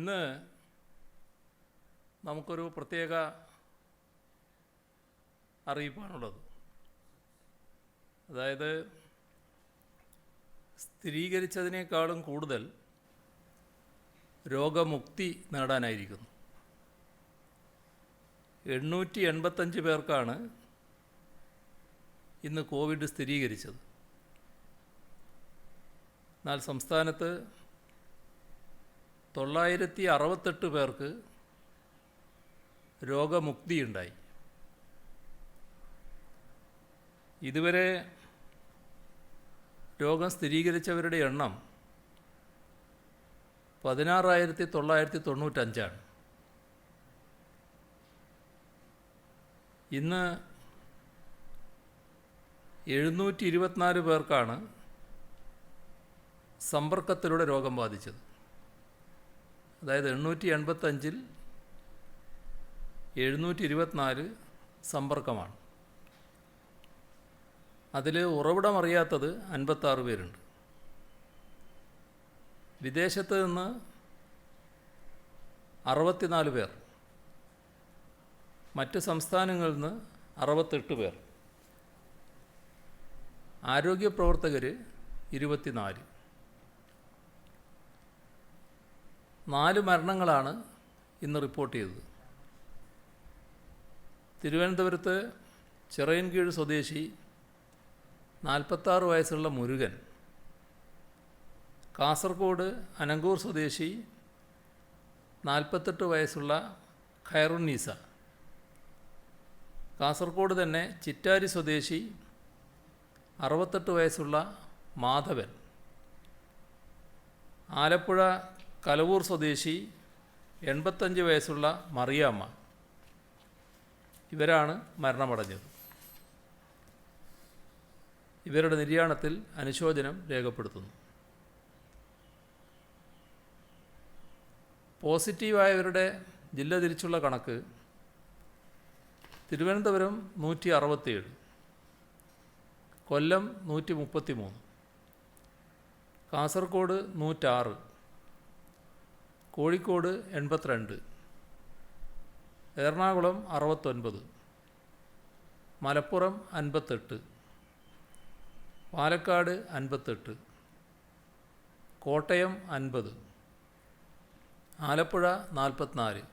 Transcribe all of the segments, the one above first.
ഇന്ന് നമുക്കൊരു പ്രത്യേക അറിയിപ്പാണുള്ളത്. അതായത് സ്ഥിരീകരിച്ചതിനേക്കാളും കൂടുതൽ രോഗമുക്തി നേടാനായിരിക്കുന്നു. 885 പേർക്കാണ് ഇന്ന് കോവിഡ് സ്ഥിരീകരിച്ചത്. എന്നാൽ സംസ്ഥാനത്ത് 968 പേർക്ക് രോഗമുക്തിയുണ്ടായി. ഇതുവരെ രോഗം സ്ഥിരീകരിച്ചവരുടെ എണ്ണം 16,995. ഇന്ന് 724 പേർക്കാണ് സമ്പർക്കത്തിലൂടെ രോഗം ബാധിച്ചത്. അതായത് 885-ൽ 724 സമ്പർക്കമാണ്. അതിൽ ഉറവിടമറിയാത്തത് 56 പേരുണ്ട്. വിദേശത്ത് നിന്ന് 64 പേർ, മറ്റ് സംസ്ഥാനങ്ങളിൽ നിന്ന് 68 പേർ, ആരോഗ്യ പ്രവർത്തകർ 24. 4 മരണങ്ങളാണ് ഇന്ന് റിപ്പോർട്ട് ചെയ്തത്. തിരുവനന്തപുരത്ത് ചിറയൻകീഴ് സ്വദേശി 46 വയസ്സുള്ള മുരുകൻ, കാസർഗോഡ് അനങ്കൂർ സ്വദേശി 48 വയസ്സുള്ള ഖൈറുന്നീസ, കാസർഗോഡ് തന്നെ ചിറ്റാരി സ്വദേശി 68 വയസ്സുള്ള മാധവൻ, ആലപ്പുഴ കലവൂർ സ്വദേശി 85 വയസ്സുള്ള മറിയാമ്മ, ഇവരാണ് മരണമടഞ്ഞത്. ഇവരുടെ നിര്യാണത്തിൽ അനുശോചനം രേഖപ്പെടുത്തുന്നു. പോസിറ്റീവായവരുടെ ജില്ല തിരിച്ചുള്ള കണക്ക്: തിരുവനന്തപുരം 167, കൊല്ലം 133, കാസർഗോഡ് 106, കോഴിക്കോട് 82, എറണാകുളം 69, മലപ്പുറം 58, പാലക്കാട് 58, കോട്ടയം 50, ആലപ്പുഴ 44,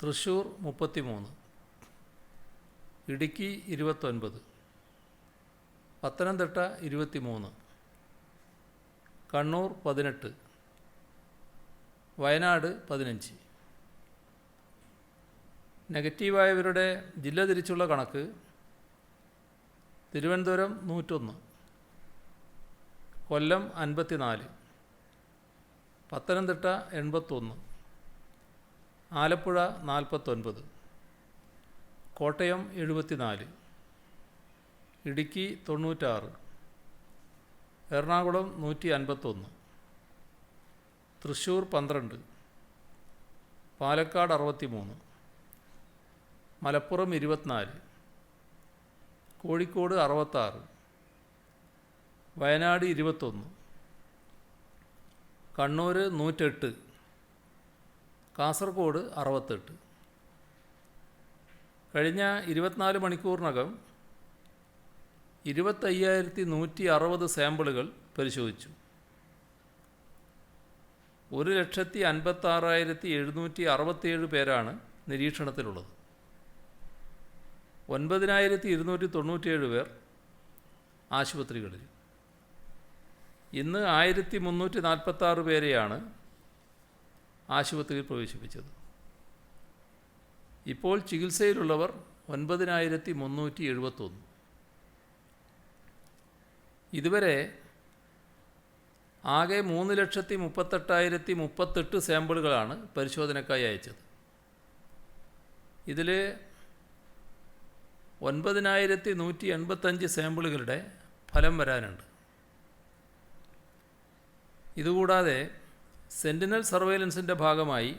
തൃശ്ശൂർ 33, ഇടുക്കി 29, പത്തനംതിട്ട 23, കണ്ണൂർ 18, വയനാട് 15. നെഗറ്റീവായവരുടെ ജില്ല തിരിച്ചുള്ള കണക്ക്: തിരുവനന്തപുരം 101, കൊല്ലം 54, പത്തനംതിട്ട 81, ആലപ്പുഴ 49, കോട്ടയം 74, ഇടുക്കി 96, എറണാകുളം 151, തൃശ്ശൂർ 12, പാലക്കാട് 63, മലപ്പുറം 24, കോഴിക്കോട് 66, വയനാട് 21, കണ്ണൂർ 108, കാസർഗോഡ് 68. കഴിഞ്ഞ 24 മണിക്കൂറിനകം 25,160 സാമ്പിളുകൾ പരിശോധിച്ചു. 1,56,767 പേരാണ് നിരീക്ഷണത്തിലുള്ളത്. 9,297 പേർ ആശുപത്രികളിൽ. ഇന്ന് 1,346 പേരെയാണ് ആശുപത്രിയിൽ പ്രവേശിപ്പിച്ചത്. ഇപ്പോൾ ചികിത്സയിലുള്ളവർ 9,371. ഇതുവരെ ആകെ 3,38,038 സാമ്പിളുകളാണ് പരിശോധനയ്ക്കായി അയച്ചത്. ഇതിൽ 9,185 സാമ്പിളുകളുടെ ഫലം വരാനുണ്ട്. ഇതുകൂടാതെ സെൻറ്റിനൽ സർവൈലൻസിൻ്റെ ഭാഗമായി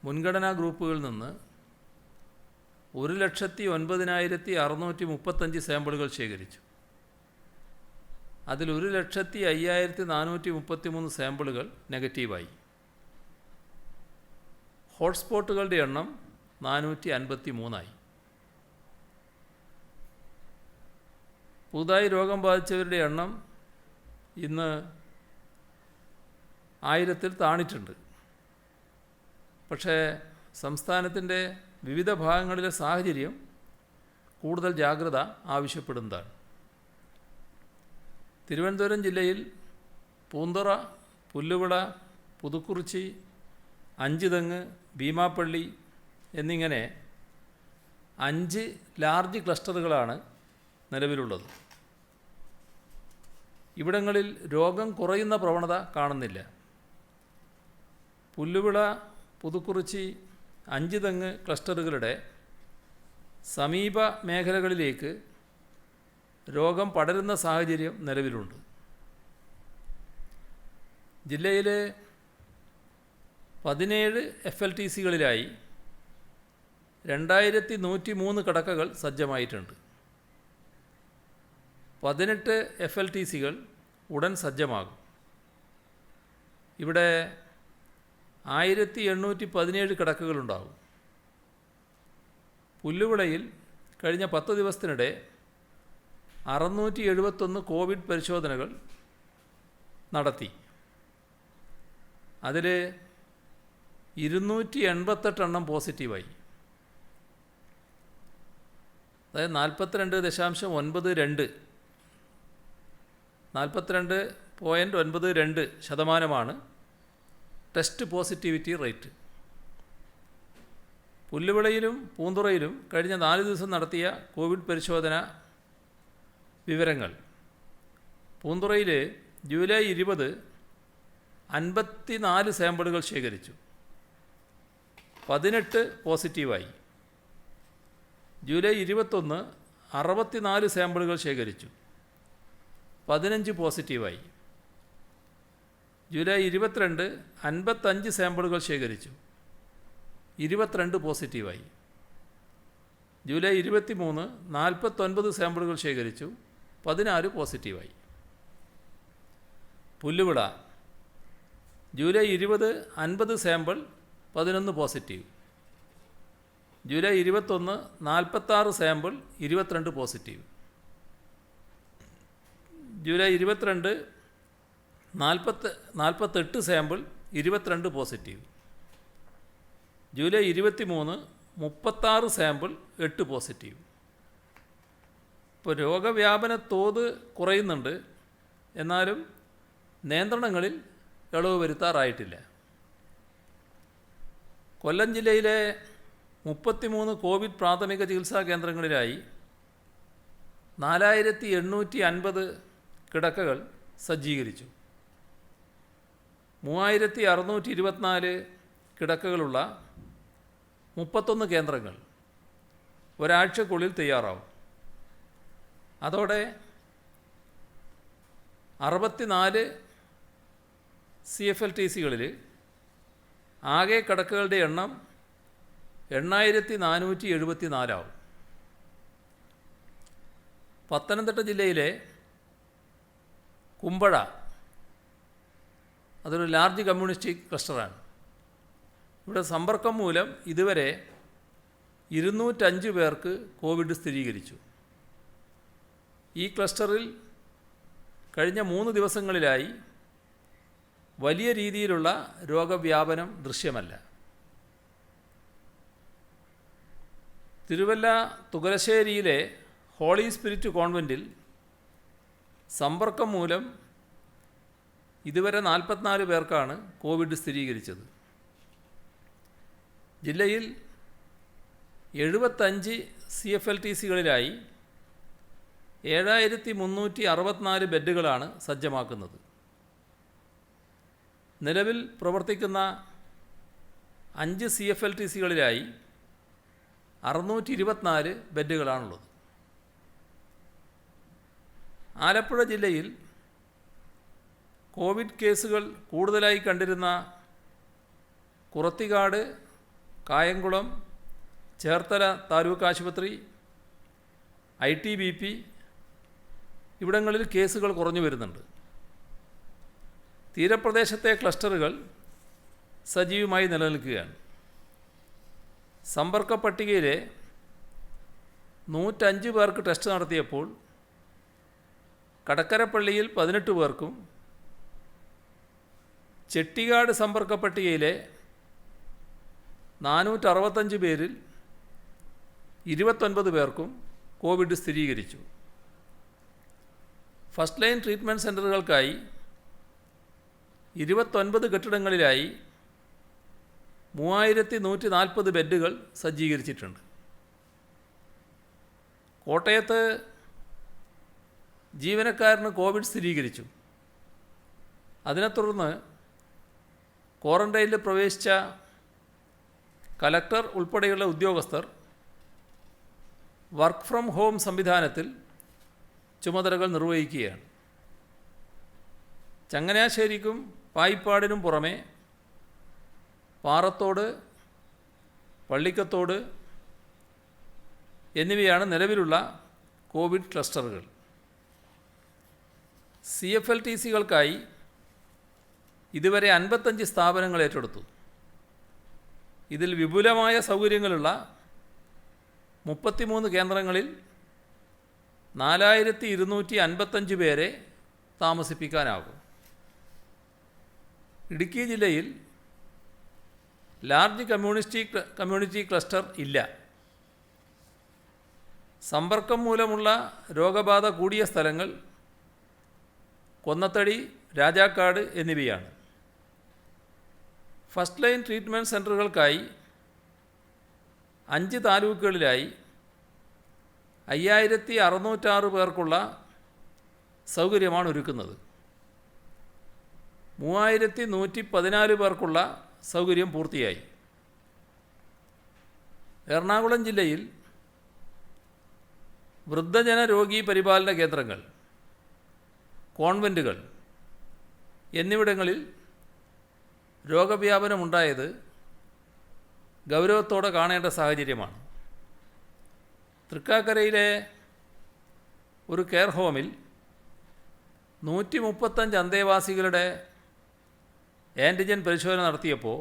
മുൻഗണനാ ഗ്രൂപ്പുകളിൽ നിന്ന് 1,09,635 സാമ്പിളുകൾ ശേഖരിച്ചു. അതിൽ 1,05,433 സാമ്പിളുകൾ നെഗറ്റീവായി. ഹോട്ട്സ്പോട്ടുകളുടെ എണ്ണം 453. പുതുതായി രോഗം ബാധിച്ചവരുടെ എണ്ണം ഇന്ന് 1000-ൽ താണിട്ടുണ്ട്. പക്ഷേ സംസ്ഥാനത്തിൻ്റെ വിവിധ ഭാഗങ്ങളിലെ സാഹചര്യം കൂടുതൽ ജാഗ്രത ആവശ്യപ്പെടുന്നതാണ്. തിരുവനന്തപുരം ജില്ലയിൽ പൂന്തുറ, പുല്ലുവിള, പുതുക്കുറിച്ചി, അഞ്ചുതെങ്ങ്, ഭീമാപ്പള്ളി എന്നിങ്ങനെ 5 ലാർജ് ക്ലസ്റ്ററുകളാണ് നിലവിലുള്ളത്. ഇവിടങ്ങളിൽ രോഗം കുറയുന്ന പ്രവണത കാണുന്നില്ല. പുല്ലുവിള, പുതുക്കുറിച്ചി, അഞ്ചുതെങ്ങ് ക്ലസ്റ്ററുകളുടെ സമീപ മേഖലകളിലേക്ക് രോഗം പടരുന്ന സാഹചര്യം നിലവിലുണ്ട്. ജില്ലയിലെ 17 FLTCകളിലായി 2103 കിടക്കകൾ സജ്ജമായിട്ടുണ്ട്. 18 FLTCകൾ ഉടൻ സജ്ജമാകും. ഇവിടെ 1817 കിടക്കകളുണ്ടാകും. പുല്ലുവിളയിൽ കഴിഞ്ഞ 10 ദിവസത്തിനിടെ 671 കോവിഡ് പരിശോധനകൾ നടത്തി. അതിൽ 288 എണ്ണം പോസിറ്റീവായി. അതായത് 42.92% ടെസ്റ്റ് പോസിറ്റിവിറ്റി റേറ്റ്. പുല്ലുവിളയിലും പൂന്തുറയിലും കഴിഞ്ഞ 4 ദിവസം നടത്തിയ കോവിഡ് പരിശോധന വിവരങ്ങൾ: പൂന്തുറയിൽ ജൂലൈ 20 54 സാമ്പിളുകൾ ശേഖരിച്ചു, 18 പോസിറ്റീവായി. ജൂലൈ 21 64 സാമ്പിളുകൾ ശേഖരിച്ചു, 15 പോസിറ്റീവായി. ജൂലൈ 22 55 സാമ്പിളുകൾ ശേഖരിച്ചു, 22 പോസിറ്റീവായി. ജൂലൈ 23 49 സാമ്പിളുകൾ ശേഖരിച്ചു, 16 പോസിറ്റീവായി. Pulluvila July 20 50 sample, 11 positive. July 21 46 sample, 22 positive. July 22 48 sample, 22 positive. July 23 36 sample, 8 positive. ഇപ്പോൾ രോഗവ്യാപന തോത് കുറയുന്നുണ്ട്, എന്നാലും നിയന്ത്രണങ്ങളിൽ ഇളവ് വരുത്താറായിട്ടില്ല. കൊല്ലം ജില്ലയിലെ 33 കോവിഡ് പ്രാഥമിക ചികിത്സാ കേന്ദ്രങ്ങളിലായി 4850 കിടക്കകൾ സജ്ജീകരിച്ചു. 3624 കിടക്കകളുള്ള 31 കേന്ദ്രങ്ങൾ ഒരാഴ്ചക്കുള്ളിൽ തയ്യാറാവും. അതോടെ 64 CFLTCകളിൽ ആകെ കിടക്കകളുടെ എണ്ണം 8474 ആവും. പത്തനംതിട്ട ജില്ലയിലെ കുമ്പഴ അതൊരു ലാർജ് കമ്മ്യൂണിറ്റി ക്ലസ്റ്ററാണ്. ഇവിടെ സമ്പർക്കം മൂലം ഇതുവരെ 205 പേർക്ക് കോവിഡ് സ്ഥിരീകരിച്ചു. ഈ ക്ലസ്റ്ററിൽ കഴിഞ്ഞ 3 ദിവസങ്ങളിലായി വലിയ രീതിയിലുള്ള രോഗവ്യാപനം ദൃശ്യമല്ല. തിരുവല്ല തുകലശ്ശേരിയിലെ ഹോളി സ്പിരിറ്റ് കോൺവെൻറ്റിൽ സമ്പർക്കം മൂലം ഇതുവരെ 44 പേർക്കാണ് കോവിഡ് സ്ഥിരീകരിച്ചത്. ജില്ലയിൽ 75 CFLTCകളിലായി 7364 ബെഡുകളാണ് സജ്ജമാക്കുന്നത്. നിലവിൽ പ്രവർത്തിക്കുന്ന 5 CFLTCകളിലായി 624 ബെഡുകളാണുള്ളത്. ആലപ്പുഴ ജില്ലയിൽ കോവിഡ് കേസുകൾ കൂടുതലായി കണ്ടിരുന്ന കുറത്തിക്കാട്, കായംകുളം, ചേർത്തല താലൂക്ക് ആശുപത്രി, ITBP ഇവിടങ്ങളിൽ കേസുകൾ കുറഞ്ഞു വരുന്നുണ്ട്. തീരപ്രദേശത്തെ ക്ലസ്റ്ററുകൾ സജീവമായി നിലനിൽക്കുകയാണ്. സമ്പർക്ക പട്ടികയിലെ 105 പേർക്ക് ടെസ്റ്റ് നടത്തിയപ്പോൾ കടക്കരപ്പള്ളിയിൽ 18 പേർക്കും ചെട്ടിക്കാട് സമ്പർക്ക പട്ടികയിലെ 465 പേരിൽ 29 പേർക്കും കോവിഡ് സ്ഥിരീകരിച്ചു. ഫസ്റ്റ് ലൈൻ ട്രീറ്റ്മെൻറ്റ് സെൻ്ററുകൾക്കായി 29 കെട്ടിടങ്ങളിലായി 3140 ബെഡുകൾ സജ്ജീകരിച്ചിട്ടുണ്ട്. കോട്ടയത്ത് ജീവനക്കാരന് കോവിഡ് സ്ഥിരീകരിച്ചു. അതിനെ തുടർന്ന് ക്വാറന്റൈനിൽ പ്രവേശിച്ച കലക്ടർ ഉൾപ്പെടെയുള്ള ഉദ്യോഗസ്ഥർ വർക്ക് ഫ്രം ഹോം സംവിധാനത്തിൽ ചുമതലകൾ നിർവഹിക്കുകയാണ്. ചങ്ങനാശ്ശേരിക്കും പായിപ്പാടിനും പുറമെ പാറത്തോട്, പള്ളിക്കത്തോട് എന്നിവയാണ് നിലവിലുള്ള കോവിഡ് ക്ലസ്റ്ററുകൾ. CFLTCകൾക്കായി ഇതുവരെ 55 സ്ഥാപനങ്ങൾ ഏറ്റെടുത്തു. ഇതിൽ വിപുലമായ സൗകര്യങ്ങളുള്ള 33 കേന്ദ്രങ്ങളിൽ 4255 പേരെ താമസിപ്പിക്കാനാകും. ഇടുക്കി ജില്ലയിൽ ലാർജ് കമ്മ്യൂണിറ്റി ക്ലസ്റ്റർ ഇല്ല. സമ്പർക്കം മൂലമുള്ള രോഗബാധ കൂടിയ സ്ഥലങ്ങൾ കൊന്നത്തടി, രാജാക്കാട് എന്നിവയാണ്. ഫസ്റ്റ് ലൈൻ ട്രീറ്റ്മെൻറ്റ് സെൻ്ററുകൾക്കായി 5 താലൂക്കുകളിലായി 5606 പേർക്കുള്ള സൗകര്യമാണ് ഒരുക്കുന്നത്. 3114 പേർക്കുള്ള സൗകര്യം പൂർത്തിയായി. എറണാകുളം ജില്ലയിൽ വൃദ്ധജന രോഗീ പരിപാലന കേന്ദ്രങ്ങൾ, കോൺവെൻറ്റുകൾ എന്നിവിടങ്ങളിൽ രോഗവ്യാപനമുണ്ടായത് ഗൗരവത്തോടെ കാണേണ്ട സാഹചര്യമാണ്. തൃക്കാക്കരയിലെ ഒരു കെയർ ഹോമിൽ 135 അന്തേവാസികളുടെ ആൻറ്റിജൻ പരിശോധന നടത്തിയപ്പോൾ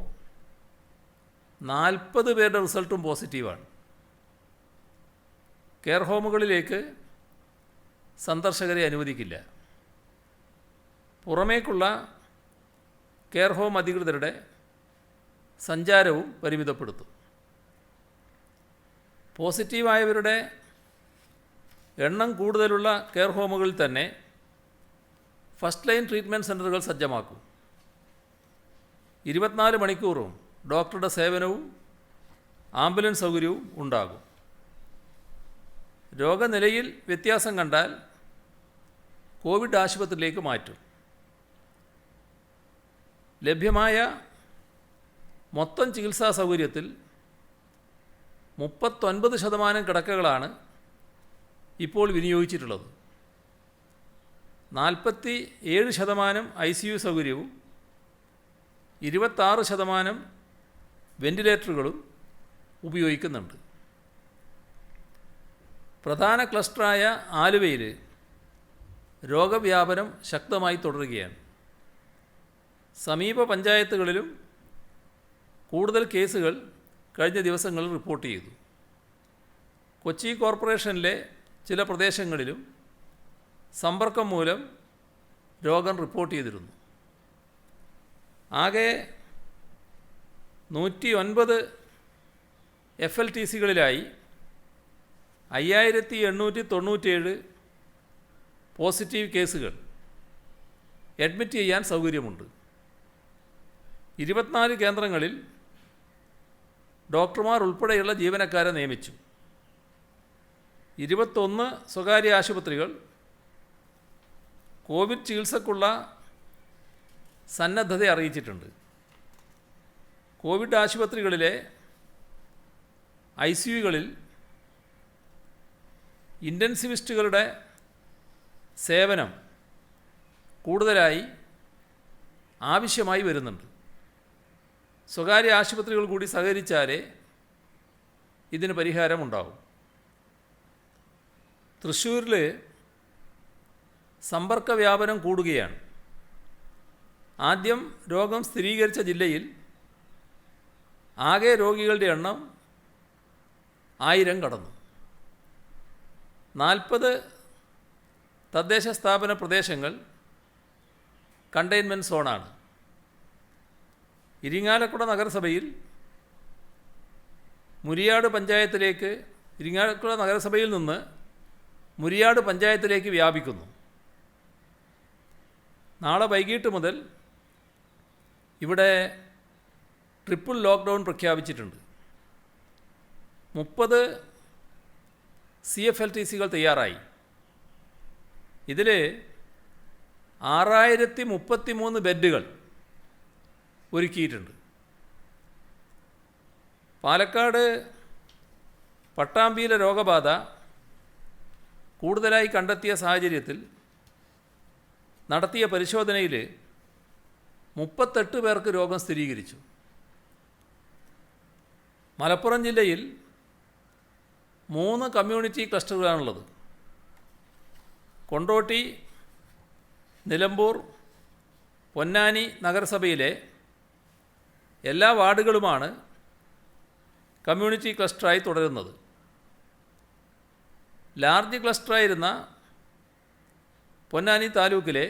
40 പേരുടെ റിസൾട്ടും പോസിറ്റീവാണ്. കെയർ ഹോമുകളിലേക്ക് സന്ദർശകരെ അനുവദിക്കില്ല. പുറമേക്കുള്ള കെയർ ഹോം അധികൃതരുടെ സഞ്ചാരവും പരിമിതപ്പെടുത്തും. പോസിറ്റീവായവരുടെ എണ്ണം കൂടുതലുള്ള കെയർ ഹോമുകളിൽ തന്നെ ഫസ്റ്റ് ലൈൻ ട്രീറ്റ്മെൻറ്റ് സെൻ്ററുകൾ സജ്ജമാക്കും. 24 മണിക്കൂറും ഡോക്ടറുടെ സേവനവും ആംബുലൻസ് സൗകര്യവും ഉണ്ടാകും. രോഗനിലയിൽ വ്യത്യാസം കണ്ടാൽ കോവിഡ് ആശുപത്രിയിലേക്ക് മാറ്റും. ലഭ്യമായ മൊത്തം ചികിത്സാ സൗകര്യത്തിൽ 39% കിടക്കകളാണ് ഇപ്പോൾ വിനിയോഗിച്ചിട്ടുള്ളത്. 47% ICU സൗകര്യവും 26% വെന്റിലേറ്ററുകളും ഉപയോഗിക്കുന്നുണ്ട്. പ്രധാന ക്ലസ്റ്ററായ ആലുവയിൽ രോഗവ്യാപനം ശക്തമായി തുടരുകയാണ്. സമീപ പഞ്ചായത്തുകളിലും കൂടുതൽ കേസുകൾ കഴിഞ്ഞ ദിവസങ്ങളിൽ റിപ്പോർട്ട് ചെയ്തു. കൊച്ചി കോർപ്പറേഷനിലെ ചില പ്രദേശങ്ങളിലും സമ്പർക്കം മൂലം രോഗം റിപ്പോർട്ട് ചെയ്തിരുന്നു. ആകെ 109 FLTCകളിലായി 5897 പോസിറ്റീവ് കേസുകൾ അഡ്മിറ്റ് ചെയ്യാൻ സൗകര്യമുണ്ട്. 24 കേന്ദ്രങ്ങളിൽ ഡോക്ടർമാർ ഉൾപ്പെടെയുള്ള ജീവനക്കാരെ നിയമിച്ചു. 21 സ്വകാര്യ ആശുപത്രികൾ കോവിഡ് ചികിത്സക്കുള്ള സന്നദ്ധത അറിയിച്ചിട്ടുണ്ട്. കോവിഡ് ആശുപത്രികളിലെ ICUകളിൽ ഇൻറ്റൻസിവിസ്റ്റുകളുടെ സേവനം കൂടുതലായി ആവശ്യമായി വരുന്നുണ്ട്. സ്വകാര്യ ആശുപത്രികൾ കൂടി സഹകരിച്ചാലേ ഇതിന് പരിഹാരമുണ്ടാവും. തൃശ്ശൂരിൽ സമ്പർക്ക വ്യാപനം കൂടുകയാണ്. ആദ്യം രോഗം സ്ഥിരീകരിച്ച ജില്ലയിൽ ആകെ രോഗികളുടെ എണ്ണം 1000 കടന്നു. 40 തദ്ദേശ സ്ഥാപന പ്രദേശങ്ങൾ കണ്ടെയ്ൻമെൻറ്റ് സോണാണ്. ഇരിങ്ങാലക്കുട നഗരസഭയിൽ ഇരിങ്ങാലക്കുട നഗരസഭയിൽ നിന്ന് മുരിയാട് പഞ്ചായത്തിലേക്ക് വ്യാപിക്കുന്നു. നാളെ വൈകിട്ട് മുതൽ ഇവിടെ ട്രിപ്പിൾ ലോക്ക്ഡൗൺ പ്രഖ്യാപിച്ചിട്ടുണ്ട്. 30 CFLTCകൾ തയ്യാറായി. ഇതിൽ 6033 ബെഡുകൾ ഒരുക്കിയിട്ടുണ്ട്. പാലക്കാട് പട്ടാമ്പിയിലെ രോഗബാധ കൂടുതലായി കണ്ടെത്തിയ സാഹചര്യത്തിൽ നടത്തിയ പരിശോധനയിൽ 38 പേർക്ക് രോഗം സ്ഥിരീകരിച്ചു. മലപ്പുറം ജില്ലയിൽ 3 കമ്മ്യൂണിറ്റി ക്ലസ്റ്ററുകളാണുള്ളത്. കൊണ്ടോട്ടി, നിലമ്പൂർ, പൊന്നാനി നഗരസഭയിലെ എല്ലാ വാർഡുകളുമാണ് കമ്മ്യൂണിറ്റി ക്ലസ്റ്ററായി തുടരുന്നത്. ലാർജ് ക്ലസ്റ്ററായിരുന്ന പൊന്നാനി താലൂക്കിലെ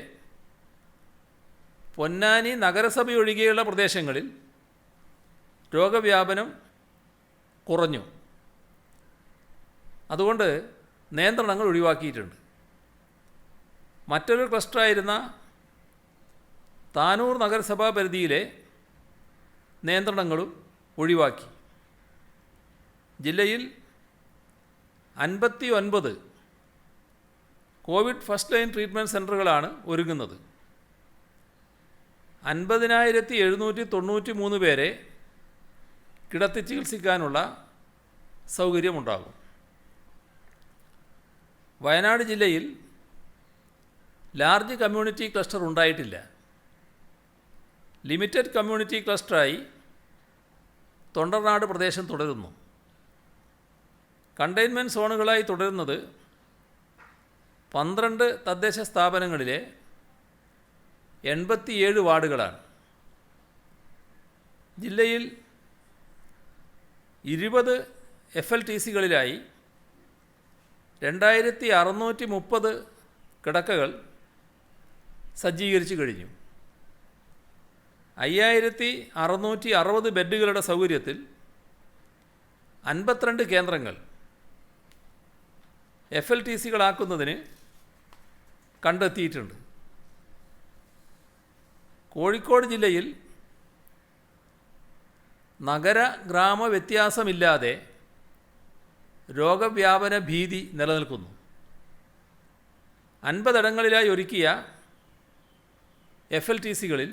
പൊന്നാനി നഗരസഭയൊഴികെയുള്ള പ്രദേശങ്ങളിൽ രോഗവ്യാപനം കുറഞ്ഞു. അതുകൊണ്ട് നിയന്ത്രണങ്ങൾ ഒഴിവാക്കിയിട്ടുണ്ട്. മറ്റൊരു ക്ലസ്റ്ററായിരുന്ന താനൂർ നഗരസഭാ പരിധിയിലെ നിയന്ത്രണങ്ങളും ഒഴിവാക്കി. ജില്ലയിൽ 59 കോവിഡ് ഫസ്റ്റ് ലൈൻ ട്രീറ്റ്മെൻറ്റ് സെൻ്ററുകളാണ് ഒരുങ്ങുന്നത്. 50,793 പേരെ കിടത്തി ചികിത്സിക്കാനുള്ള സൗകര്യമുണ്ടാകും. വയനാട് ജില്ലയിൽ ലാർജ് കമ്മ്യൂണിറ്റി ക്ലസ്റ്റർ ഉണ്ടായിട്ടില്ല. ലിമിറ്റഡ് കമ്മ്യൂണിറ്റി ക്ലസ്റ്ററായി തൊണ്ടർനാട് പ്രദേശം തുടരുന്നു. കണ്ടെയ്ൻമെൻറ്റ് സോണുകളായി തുടരുന്നത് 12 തദ്ദേശ സ്ഥാപനങ്ങളിലെ 87 വാർഡുകളാണ്. ജില്ലയിൽ 20 FLTCകളിലായി 2630 കിടക്കകൾ സജ്ജീകരിച്ചു കഴിഞ്ഞു. 5660 ബെഡുകളുടെ സൗകര്യത്തിൽ 52 കേന്ദ്രങ്ങൾ FLTCകളാക്കുന്നതിന് കണ്ടെത്തിയിട്ടുണ്ട്. കോഴിക്കോട് ജില്ലയിൽ നഗര ഗ്രാമ വ്യത്യാസമില്ലാതെ രോഗവ്യാപന ഭീതി നിലനിൽക്കുന്നു. 50 ഇടങ്ങളിലായി ഒരുക്കിയ FLTCകളിൽ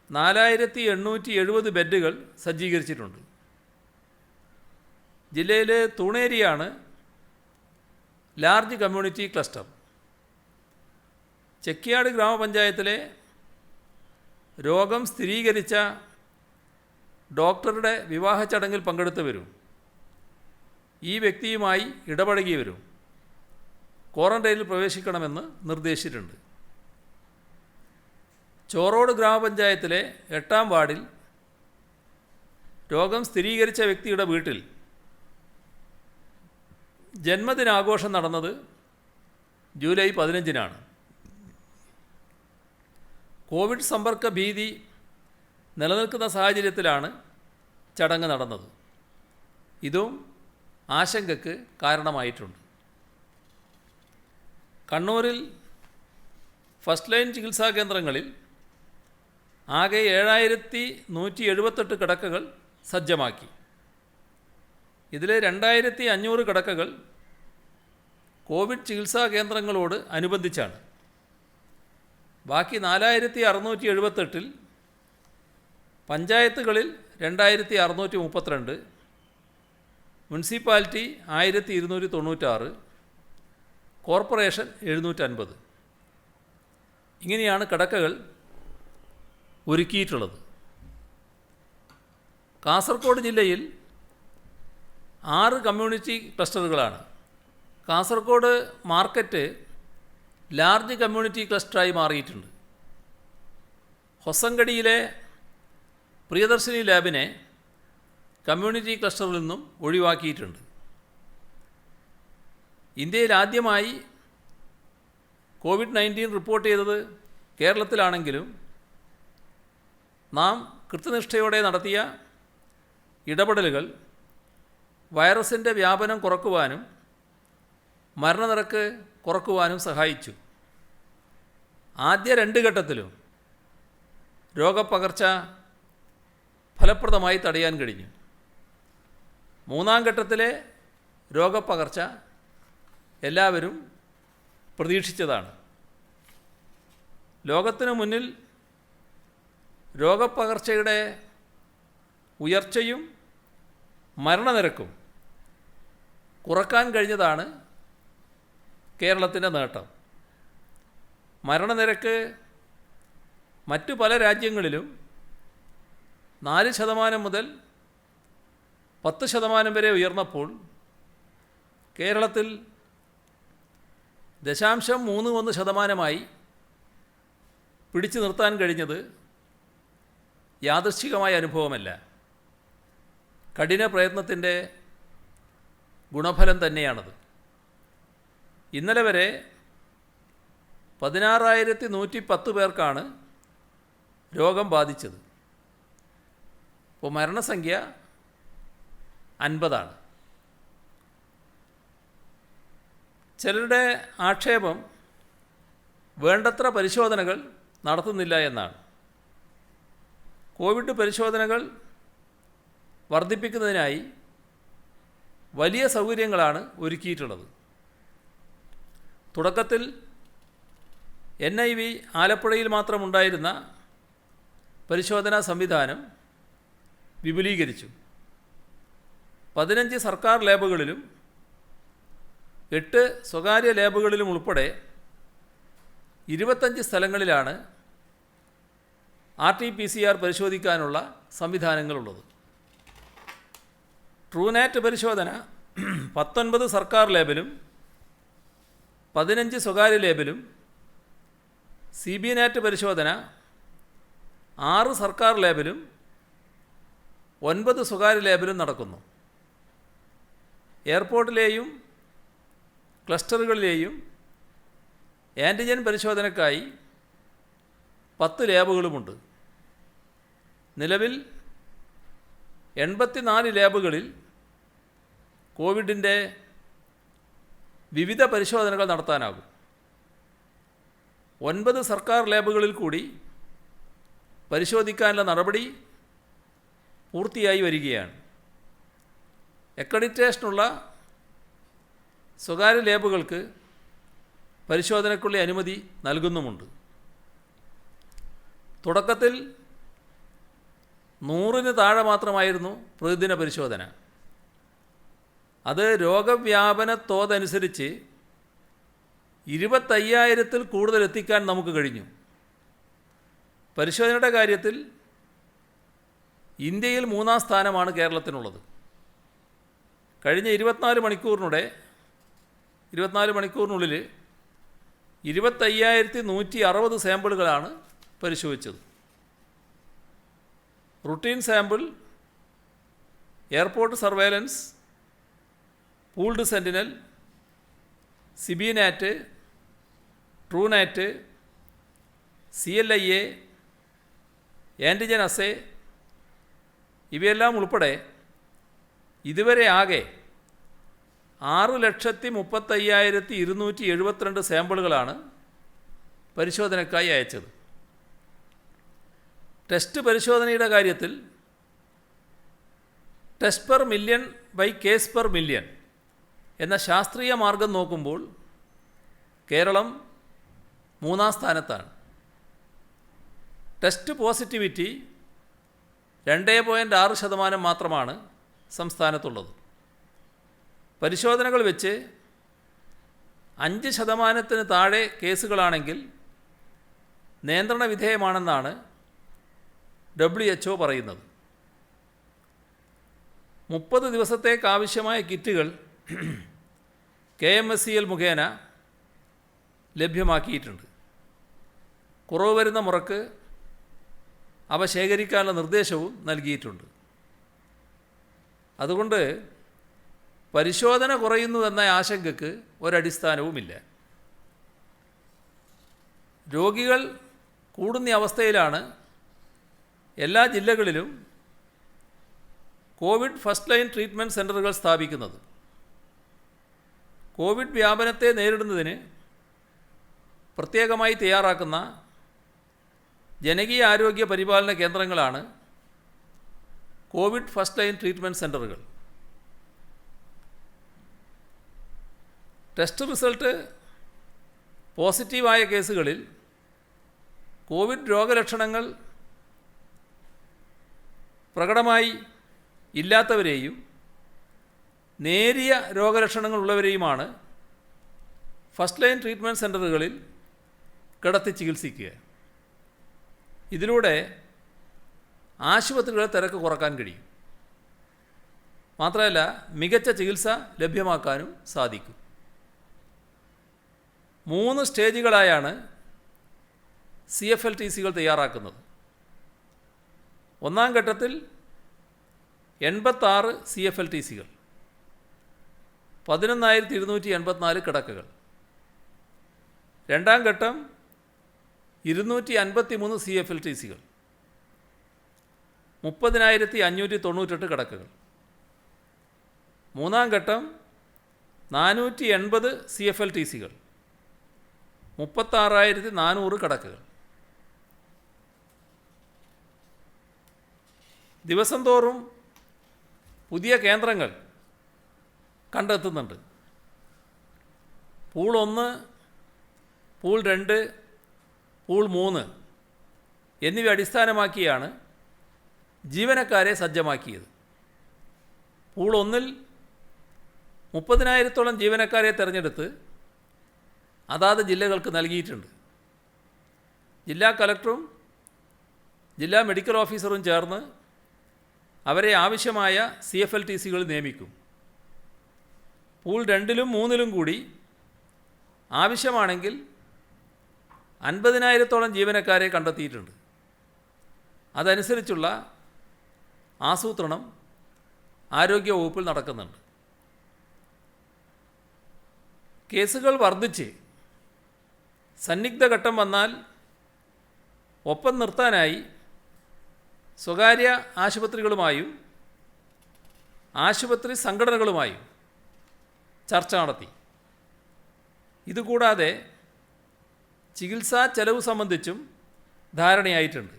4870 ബെഡുകൾ സജ്ജീകരിച്ചിട്ടുണ്ട്. ജില്ലയിലെ തൂണേരിയാണ് ലാർജ് കമ്മ്യൂണിറ്റി ക്ലസ്റ്റർ. ചെക്കിയാട് ഗ്രാമപഞ്ചായത്തിലെ രോഗം സ്ഥിരീകരിച്ച ഡോക്ടറുടെ വിവാഹ ചടങ്ങിൽ പങ്കെടുത്തവരും ഈ വ്യക്തിയുമായി ഇടപഴകിയവരും ക്വാറന്റൈനിൽ പ്രവേശിക്കണമെന്ന് നിർദ്ദേശിച്ചിട്ടുണ്ട്. ചോറോട് ഗ്രാമപഞ്ചായത്തിലെ 8-ാം വാർഡിൽ രോഗം സ്ഥിരീകരിച്ച വ്യക്തിയുടെ വീട്ടിൽ ജന്മദിനാഘോഷം നടന്നത് ജൂലൈ 15-നാണ്. കോവിഡ് സമ്പർക്ക ഭീതി നിലനിൽക്കുന്ന സാഹചര്യത്തിലാണ് ചടങ്ങ് നടന്നത്. ഇതും ആശങ്കയ്ക്ക് കാരണമായിട്ടുണ്ട്. കണ്ണൂരിൽ ഫസ്റ്റ് ലൈൻ ചികിത്സാ കേന്ദ്രങ്ങളിൽ ആകെ 7178 കിടക്കകൾ സജ്ജമാക്കി. ഇതിൽ 2500 കിടക്കകൾ കോവിഡ് ചികിത്സാ കേന്ദ്രങ്ങളോട് അനുബന്ധിച്ചാണ്. ബാക്കി 4678-ൽ പഞ്ചായത്തുകളിൽ 2632, മുനിസിപ്പാലിറ്റി 1296, കോർപ്പറേഷൻ 750. ഇങ്ങനെയാണ് കിടക്കകൾ ഒരുക്കിയിട്ടുള്ളത്. കാസർഗോഡ് ജില്ലയിൽ 6 കമ്മ്യൂണിറ്റി ക്ലസ്റ്ററുകളാണ്. കാസർഗോഡ് മാർക്കറ്റ് ലാർജ് കമ്മ്യൂണിറ്റി ക്ലസ്റ്ററായി മാറിയിട്ടുണ്ട്. ഹൊസങ്കടിയിലെ പ്രിയദർശിനി ലാബിനെ കമ്മ്യൂണിറ്റി ക്ലസ്റ്ററിൽ നിന്നും ഒഴിവാക്കിയിട്ടുണ്ട്. ഇന്ത്യയിൽ ആദ്യമായി COVID-19 റിപ്പോർട്ട് ചെയ്തത് കേരളത്തിലാണെങ്കിലും നാം കൃത്യനിഷ്ഠയോടെ നടത്തിയ ഇടപെടലുകൾ വൈറസിൻ്റെ വ്യാപനം കുറക്കുവാനും മരണനിരക്ക് കുറക്കുവാനും സഹായിച്ചു. ആദ്യ 2 ഘട്ടത്തിലും രോഗപ്പകർച്ച ഫലപ്രദമായി തടയാൻ കഴിഞ്ഞു. 3-ാം ഘട്ടത്തിലെ രോഗപ്പകർച്ച എല്ലാവരും പ്രതീക്ഷിച്ചതാണ്. ലോകത്തിനു മുന്നിൽ രോഗപ്പകർച്ചയുടെ ഉയർച്ചയും മരണനിരക്കും കുറക്കാൻ കഴിഞ്ഞതാണ് കേരളത്തിൻ്റെ നേട്ടം. മരണനിരക്ക് മറ്റു പല രാജ്യങ്ങളിലും 4% മുതൽ 10% വരെ ഉയർന്നപ്പോൾ കേരളത്തിൽ 0.31% പിടിച്ചു നിർത്താൻ കഴിഞ്ഞത് യാദൃശ്ചികമായ അനുഭവമല്ല, കഠിന പ്രയത്നത്തിൻ്റെ ഗുണഫലം തന്നെയാണത്. ഇന്നലെ വരെ 16,110 പേർക്കാണ് രോഗം ബാധിച്ചത്. ഇപ്പോൾ മരണസംഖ്യ 50 ആണ്. ചിലരുടെ ആക്ഷേപം വേണ്ടത്ര പരിശോധനകൾ നടത്തുന്നില്ല എന്നാണ്. കോവിഡ് പരിശോധനകൾ വർദ്ധിപ്പിക്കുന്നതിനായി വലിയ സൗകര്യങ്ങളാണ് ഒരുക്കിയിട്ടുള്ളത്. തുടക്കത്തിൽ NIV ആലപ്പുഴയിൽ മാത്രമുണ്ടായിരുന്ന പരിശോധനാ സംവിധാനം വിപുലീകരിച്ചു. 15 സർക്കാർ ലാബുകളിലും 8 സ്വകാര്യ ലാബുകളിലും ഉൾപ്പെടെ 25 സ്ഥലങ്ങളിലാണ് RT-PCR പരിശോധിക്കാനുള്ള സംവിധാനങ്ങളുള്ളത്. ട്രൂനാറ്റ് പരിശോധന 19 സർക്കാർ ലാബിലും 15 സ്വകാര്യ ലാബിലും, CB-NAT പരിശോധന 6 സർക്കാർ ലാബിലും 9 സ്വകാര്യ ലാബിലും നടക്കുന്നു. എയർപോർട്ടിലെയും ക്ലസ്റ്ററുകളിലെയും ആൻറ്റിജൻ പരിശോധനയ്ക്കായി 10 ലാബുകളുമുണ്ട്. നിലവിൽ 84 ലാബുകളിൽ കോവിഡിൻ്റെ വിവിധ പരിശോധനകൾ നടത്താനാകും. 9 സർക്കാർ ലാബുകളിൽ കൂടി പരിശോധിക്കാനുള്ള നടപടി പൂർത്തിയായി വരികയാണ്. അക്രഡിറ്റേഷനുള്ള സ്വകാര്യ ലാബുകൾക്ക് പരിശോധനയ്ക്കുള്ള അനുമതി നൽകുന്നുമുണ്ട്. തുടക്കത്തിൽ 100-ന് താഴെ മാത്രമായിരുന്നു പ്രതിദിന പരിശോധന. അത് രോഗവ്യാപന തോതനുസരിച്ച് 25,000-ൽ കൂടുതൽ എത്തിക്കാൻ നമുക്ക് കഴിഞ്ഞു. പരിശോധനയുടെ കാര്യത്തിൽ ഇന്ത്യയിൽ 3-ാം സ്ഥാനമാണ് കേരളത്തിനുള്ളത്. കഴിഞ്ഞ 24 മണിക്കൂറിനുള്ളിൽ 25,160 സാമ്പിളുകളാണ് പരിശോധിച്ചത്. Routine sample, airport surveillance, pooled sentinel, CB-NAT, Truenat, CLIA, antigen assay ഇവയെല്ലാം ഉൾപ്പെടെ ഇതുവരെ ആകെ 6,35,272 സാമ്പിളുകളാണ് പരിശോധനയ്ക്കായി അയച്ചത്. ടെസ്റ്റ് പരിശോധനയുടെ കാര്യത്തിൽ test per million by case per million എന്ന ശാസ്ത്രീയ മാർഗം നോക്കുമ്പോൾ കേരളം 3-ാം സ്ഥാനത്താണ്. ടെസ്റ്റ് പോസിറ്റിവിറ്റി 2.6% മാത്രമാണ് സംസ്ഥാനത്തുള്ളത്. പരിശോധനകൾ വെച്ച് 5% താഴെ കേസുകളാണെങ്കിൽ നിയന്ത്രണ വിധേയമാണെന്നാണ് WHO പറയുന്നത്. 30 ദിവസത്തേക്കാവശ്യമായ കിറ്റുകൾ KMSCL മുഖേന ലഭ്യമാക്കിയിട്ടുണ്ട്. കുറവ് വരുന്ന മുറക്ക് അവ ശേഖരിക്കാനുള്ള നിർദ്ദേശവും നൽകിയിട്ടുണ്ട്. അതുകൊണ്ട് പരിശോധന കുറയുന്നു എന്ന ആശങ്കയ്ക്ക് ഒരടിസ്ഥാനവുമില്ല. രോഗികൾ കൂടുന്ന അവസ്ഥയിലാണ് എല്ലാ ജില്ലകളിലും കോവിഡ് ഫസ്റ്റ് ലൈൻ ട്രീറ്റ്മെൻറ്റ് സെൻ്ററുകൾ സ്ഥാപിക്കുന്നത്. കോവിഡ് വ്യാപനത്തെ നേരിടുന്നതിന് പ്രത്യേകമായി തയ്യാറാക്കുന്ന ജനകീയ ആരോഗ്യ പരിപാലന കേന്ദ്രങ്ങളാണ് കോവിഡ് ഫസ്റ്റ് ലൈൻ ട്രീറ്റ്മെൻറ്റ് സെൻ്ററുകൾ. ടെസ്റ്റ് റിസൾട്ട് പോസിറ്റീവായ കേസുകളിൽ കോവിഡ് രോഗലക്ഷണങ്ങൾ പ്രകടമായി ഇല്ലാത്തവരെയും നേരിയ രോഗലക്ഷണങ്ങളുള്ളവരെയുമാണ് ഫസ്റ്റ് ലൈൻ ട്രീറ്റ്മെൻറ്റ് സെൻ്ററുകളിൽ കിടത്തി ചികിത്സിക്കുക. ഇതിലൂടെ ആശുപത്രികളെ തിരക്ക് കുറക്കാൻ കഴിയും. മാത്രമല്ല മികച്ച ചികിത്സ ലഭ്യമാക്കാനും സാധിക്കും. 3 സ്റ്റേജുകളായാണ് CFLTCകൾ തയ്യാറാക്കുന്നത്. ഒന്നാം ഘട്ടത്തിൽ 86 CFLTCകൾ, 11,284 കിടക്കകൾ. രണ്ടാം ഘട്ടം 253 CFLTCകൾ, 30,598 കിടക്കകൾ. മൂന്നാം ഘട്ടം 480 CFLTCകൾ, 36,400 കിടക്കകൾ. ദിവസം തോറും പുതിയ കേന്ദ്രങ്ങൾ കണ്ടെത്തുന്നുണ്ട്. പൂൾ 1, പൂൾ 2, പൂൾ 3 എന്നിവ അടിസ്ഥാനമാക്കിയാണ് ജീവനക്കാരെ സജ്ജമാക്കിയത്. പൂൾ 1-ൽ 30,000-ഓളം ജീവനക്കാരെ തിരഞ്ഞെടുത്ത് അതാത് ജില്ലകൾക്ക് നൽകിയിട്ടുണ്ട്. ജില്ലാ കളക്ടറും ജില്ലാ മെഡിക്കൽ ഓഫീസറും ചേർന്ന് അവരെ ആവശ്യമായ CFLTCകൾ നിയമിക്കും. പൂൾ 2-ലും 3-ലും കൂടി ആവശ്യമാണെങ്കിൽ 50,000-ഓളം ജീവനക്കാരെ കണ്ടെത്തിയിട്ടുണ്ട്. അതനുസരിച്ചുള്ള ആസൂത്രണം ആരോഗ്യവകുപ്പിൽ നടക്കുന്നുണ്ട്. കേസുകൾ വർദ്ധിച്ച് സന്നിഗ്ധഘട്ടം വന്നാൽ ഒപ്പം നിർത്താനായി സ്വകാര്യ ആശുപത്രികളുമായും ആശുപത്രി സംഘടനകളുമായും ചർച്ച നടത്തി. ഇതുകൂടാതെ ചികിത്സാ ചെലവ് സംബന്ധിച്ചും ധാരണയായിട്ടുണ്ട്.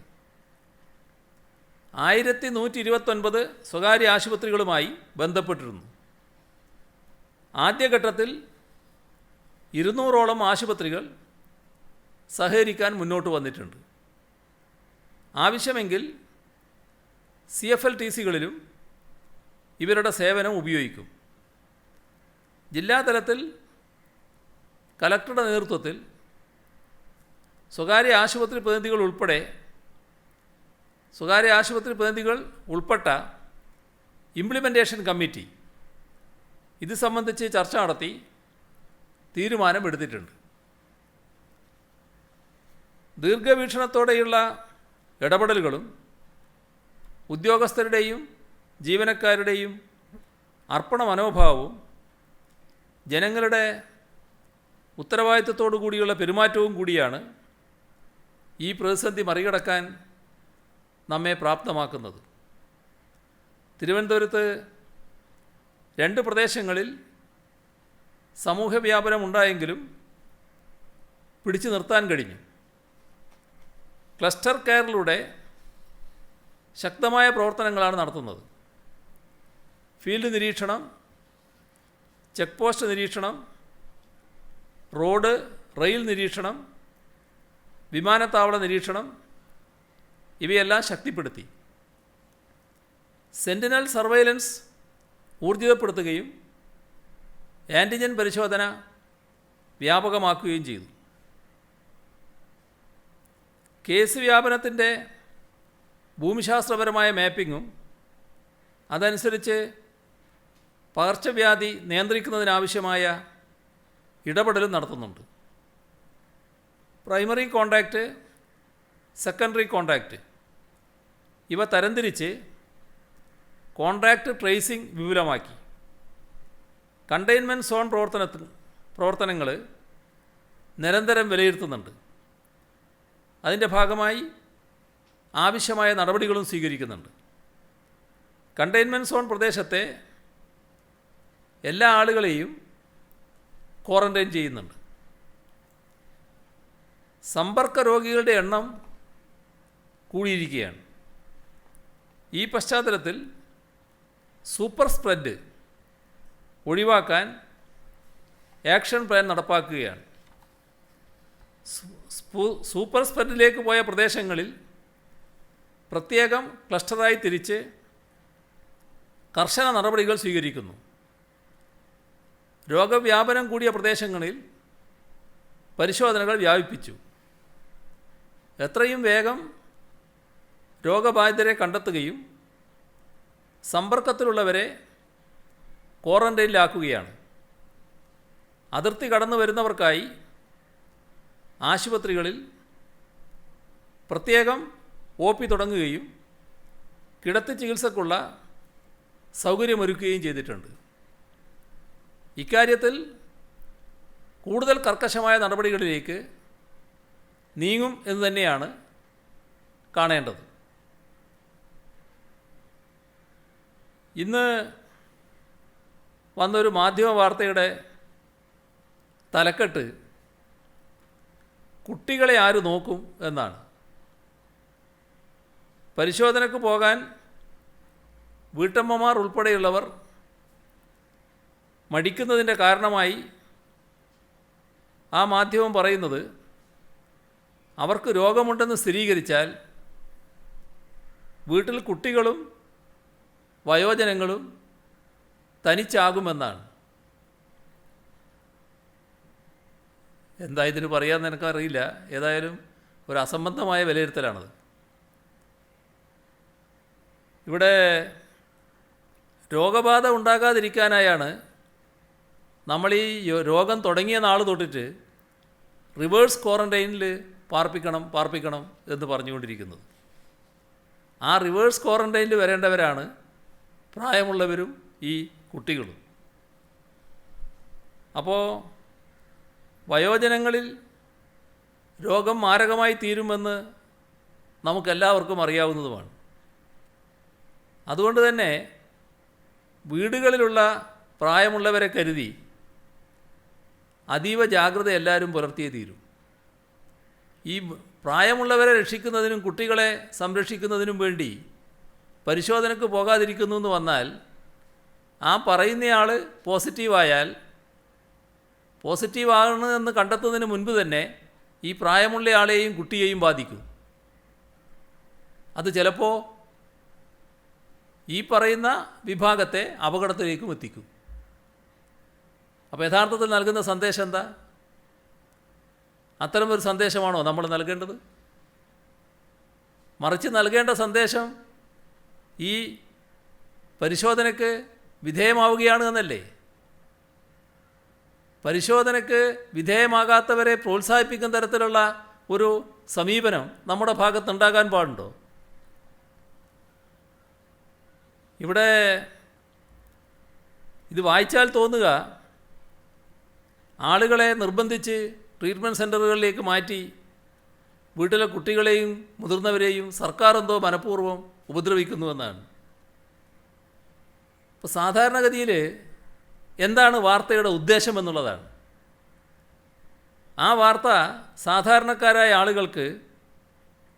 1129 സ്വകാര്യ ആശുപത്രികളുമായി ബന്ധപ്പെട്ടിരുന്നു. ആദ്യഘട്ടത്തിൽ 200-ഓളം ആശുപത്രികൾ സഹകരിക്കാൻ മുന്നോട്ട് വന്നിട്ടുണ്ട്. ആവശ്യമെങ്കിൽ CFLTCകളിലും ഇവരുടെ സേവനം ഉപയോഗിക്കും. ജില്ലാതലത്തിൽ കലക്ടറുടെ നേതൃത്വത്തിൽ സ്വകാര്യ ആശുപത്രി പ്രതിനിധികൾ ഉൾപ്പെട്ട ഇംപ്ലിമെൻറ്റേഷൻ കമ്മിറ്റി ഇത് സംബന്ധിച്ച് ചർച്ച നടത്തി തീരുമാനമെടുത്തിട്ടുണ്ട്. ദീർഘവീക്ഷണത്തോടെയുള്ള ഇടപെടലുകളും ഉദ്യോഗസ്ഥരുടെയും ജീവനക്കാരുടെയും അർപ്പണ മനോഭാവവും ജനങ്ങളുടെ ഉത്തരവാദിത്വത്തോടു കൂടിയുള്ള പെരുമാറ്റവും കൂടിയാണ് ഈ പ്രതിസന്ധി മറികടക്കാൻ നമ്മെ പ്രാപ്തമാക്കുന്നത്. തിരുവനന്തപുരത്ത് 2 പ്രദേശങ്ങളിൽ സമൂഹവ്യാപനം ഉണ്ടായെങ്കിലും പിടിച്ചു നിർത്താൻ കഴിഞ്ഞു. ക്ലസ്റ്റർ കെയറിലൂടെ ശക്തമായ പ്രവർത്തനങ്ങളാണ് നടത്തുന്നത്. ഫീൽഡ് നിരീക്ഷണം, ചെക്ക് പോസ്റ്റ് നിരീക്ഷണം, റോഡ് റെയിൽ നിരീക്ഷണം, വിമാനത്താവള നിരീക്ഷണം ഇവയെല്ലാം ശക്തിപ്പെടുത്തി. സെൻറ്റിനൽ സർവൈലൻസ് ഊർജിതപ്പെടുത്തുകയും ആൻറ്റിജൻ പരിശോധന വ്യാപകമാക്കുകയും ചെയ്തു. കേസ് വ്യാപനത്തിൻ്റെ ഭൂമിശാസ്ത്രപരമായ മാപ്പിങ്ങും അതനുസരിച്ച് പകർച്ചവ്യാധി നിയന്ത്രിക്കുന്നതിനാവശ്യമായ ഇടപെടലും നടത്തുന്നുണ്ട്. പ്രൈമറി കോണ്ടാക്റ്റ്, സെക്കൻഡറി കോണ്ടാക്റ്റ് ഇവ തരംതിരിച്ച് കോൺടാക്റ്റ് ട്രേസിംഗ് വിപുലമാക്കി. കണ്ടെയ്ൻമെൻറ്റ് സോൺ പ്രവർത്തനങ്ങൾ നിരന്തരം വിലയിരുത്തുന്നുണ്ട്. അതിൻ്റെ ഭാഗമായി ആവശ്യമായ നടപടികളും സ്വീകരിക്കുന്നുണ്ട്. കണ്ടെയ്ൻമെൻറ്റ് സോൺ പ്രദേശത്തെ എല്ലാ ആളുകളെയും ക്വാറൻറ്റൈൻ ചെയ്യുന്നുണ്ട്. സമ്പർക്ക രോഗികളുടെ എണ്ണം കൂടിയിരിക്കുകയാണ്. ഈ പശ്ചാത്തലത്തിൽ സൂപ്പർ സ്പ്രെഡ് ഒഴിവാക്കാൻ ആക്ഷൻ പ്ലാൻ നടപ്പാക്കുകയാണ്. സൂപ്പർ സ്പ്രെഡിലേക്ക് പോയ പ്രദേശങ്ങളിൽ പ്രത്യേകം ക്ലസ്റ്ററായി തിരിച്ച് കർശന നടപടികൾ സ്വീകരിക്കുന്നു. രോഗവ്യാപനം കൂടിയ പ്രദേശങ്ങളിൽ പരിശോധനകൾ വ്യാപിപ്പിച്ചു. എത്രയും വേഗം രോഗബാധിതരെ കണ്ടെത്തുകയും സമ്പർക്കത്തിലുള്ളവരെ ക്വാറൻറ്റൈനിലാക്കുകയാണ്. അതിർത്തി കടന്നു വരുന്നവർക്കായി ആശുപത്രികളിൽ പ്രത്യേകം OP തുടങ്ങുകയും കിടത്തി ചികിത്സക്കുള്ള സൗകര്യമൊരുക്കുകയും ചെയ്തിട്ടുണ്ട്. ഇക്കാര്യത്തിൽ കൂടുതൽ കർക്കശമായ നടപടികളിലേക്ക് നീങ്ങും എന്ന് തന്നെയാണ് കാണേണ്ടത്. ഇന്ന് വന്നൊരു മാധ്യമ വാർത്തയുടെ തലക്കെട്ട് കുട്ടികളെ ആര് നോക്കും എന്നാണ്. പരിശോധനയ്ക്ക് പോകാൻ വീട്ടമ്മമാർ ഉൾപ്പെടെയുള്ളവർ മടിക്കുന്നതിൻ്റെ കാരണമായി ആ മാധ്യമം പറയുന്നത് അവർക്ക് രോഗമുണ്ടെന്ന് സ്ഥിരീകരിച്ചാൽ വീട്ടിൽ കുട്ടികളും വയോജനങ്ങളും തനിച്ചാകുമെന്നാണ്. എന്താ ഇതിന് പറയാമെന്ന് എനിക്കറിയില്ല. ഏതായാലും ഒരു അസംബന്ധമായ വിലയിരുത്തലാണത്. ഇവിടെ രോഗബാധ ഉണ്ടാകാതിരിക്കാനായാണ് നമ്മൾ ഈ രോഗം തുടങ്ങിയ നാൾ തൊട്ടിട്ട് റിവേഴ്സ് ക്വാറൻറ്റൈനിൽ പാർപ്പിക്കണം എന്ന് പറഞ്ഞുകൊണ്ടിരിക്കുന്നത്. ആ റിവേഴ്സ് ക്വാറൻറ്റൈനിൽ വരേണ്ടവരാണ് പ്രായമുള്ളവരും ഈ കുട്ടികളും. അപ്പോൾ വയോജനങ്ങളിൽ രോഗം മാരകമായി തീരുമെന്ന് നമുക്കെല്ലാവർക്കും അറിയാവുന്നതുമാണ്. അതുകൊണ്ട് തന്നെ വീടുകളിലുള്ള പ്രായമുള്ളവരെ കരുതി അതീവ ജാഗ്രത എല്ലാവരും പുലർത്തിയേ തീരും. ഈ പ്രായമുള്ളവരെ രക്ഷിക്കുന്നതിനും കുട്ടികളെ സംരക്ഷിക്കുന്നതിനും വേണ്ടി പരിശോധനയ്ക്ക് പോകാതിരിക്കുന്നു എന്ന് വന്നാൽ ആ പറയുന്നയാൾ പോസിറ്റീവായാൽ പോസിറ്റീവാണ് എന്ന് കണ്ടെത്തുന്നതിന് മുൻപ് തന്നെ ഈ പ്രായമുള്ള ആളെയും കുട്ടിയെയും ബാധിക്കും. അത് ചിലപ്പോൾ ഈ പറയുന്ന വിഭാഗത്തെ അപകടത്തിലേക്കും എത്തിക്കും. അപ്പോൾ യഥാർത്ഥത്തിൽ നൽകുന്ന സന്ദേശം എന്താ? അത്തരമൊരു സന്ദേശമാണോ നമ്മൾ നൽകേണ്ടത്? മറിച്ച് നൽകേണ്ട സന്ദേശം ഈ പരിശോധനയ്ക്ക് വിധേയമാവുകയാണ് എന്നല്ലേ. പരിശോധനയ്ക്ക് വിധേയമാകാത്തവരെ പ്രോത്സാഹിപ്പിക്കുന്ന തരത്തിലുള്ള ഒരു സമീപനം നമ്മുടെ ഭാഗത്തുണ്ടാകാൻ പാടുണ്ടോ? ഇവിടെ ഇത് വായിച്ചാൽ തോന്നുക ആളുകളെ നിർബന്ധിച്ച് ട്രീറ്റ്മെൻറ്റ് സെൻ്ററുകളിലേക്ക് മാറ്റി വീട്ടിലെ കുട്ടികളെയും മുതിർന്നവരെയും സർക്കാർ എന്തോ മനഃപൂർവ്വം ഉപദ്രവിക്കുന്നുവെന്നാണ്. ഇപ്പോൾ സാധാരണഗതിയിൽ എന്താണ് വാർത്തയുടെ ഉദ്ദേശം എന്നുള്ളതാണ്. ആ വാർത്ത സാധാരണക്കാരായ ആളുകൾക്ക്